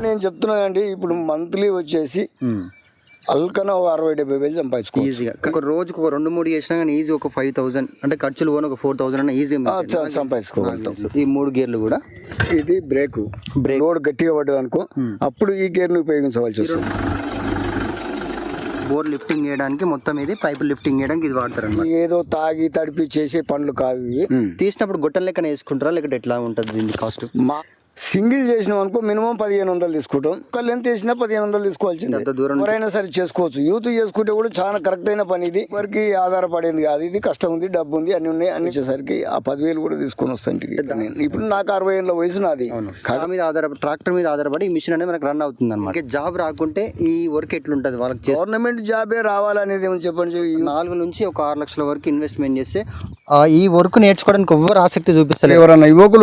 నేను చెప్తున్నానండి, ఇప్పుడు మంత్లీ వచ్చేసి అల్కన 60-70 సంపాదించుకో ఈజీగా. ఒక రోజుకు ఒక 2-3 చేసినా కానీ ఈజీ ఒక 5,000 అంటే ఖర్చులు పోను ఒక 4,000 అన్న ఈజీగా సంపాదించుకోగలుగుతాం. ఈ 3 గేర్లు కూడా. ఇది బ్రేక్ లోడ్ గట్టిగా పడ్డది అనుకో, అప్పుడు ఈ గేర్ ని ఉపయోగించవలసి వస్తుంది. బోర్ లిఫ్టింగ్ చేయడానికి మొత్తం ఇది పైపు లిఫ్టింగ్ చేయడానికి ఇది వాడతారు అన్నమాట. ఏదో తాగి తడిపి చేసే పనులు కావు. తీసినప్పుడు గొట్టం లెక్కన వేసుకుంటారా లేకపోతే ఎట్లా ఉంటుంది దీని కాస్ట్? మా సింగిల్ చేసినాం అనుకో మినిమం 1,500 తీసుకుంటాం. ఒకళ్ళు ఎంత వేసినా 1,500 తీసుకోవాల్సింది. ఎవరైనా సరే చేసుకోవచ్చు. యూత్ చేసుకుంటే కూడా చాలా కరెక్ట్ అయిన పని. ఇది వరకు ఆధారపడేది కాదు. ఇది కష్టం ఉంది, డబ్బు ఉంది, అన్ని ఉన్నాయి. అన్ని వచ్చేసరికి ఆ 10,000 కూడా తీసుకొని వస్తాను. ఇప్పుడు నాకు 60 ఏళ్ళ వయసు నాది. మీద ఆధారపడి ట్రాక్టర్ మీద ఆధారపడి ఈ మిషన్ అనేది మనకు రన్ అవుతుంది అన్నమాట. జాబ్ రాకుంటే ఈ వర్క్ ఎట్లుంటది వాళ్ళకి? గవర్నమెంట్ జాబే రావాలనేది ఏమని చెప్పండి. 4 నుంచి ఒక 6 లక్షల వరకు ఇన్వెస్ట్మెంట్ చేస్తే ఈ వర్క్ నేర్చుకోవడానికి ఎవ్వరు ఆసక్తి చూపిస్తారు. ఎవరన్నా యువకులు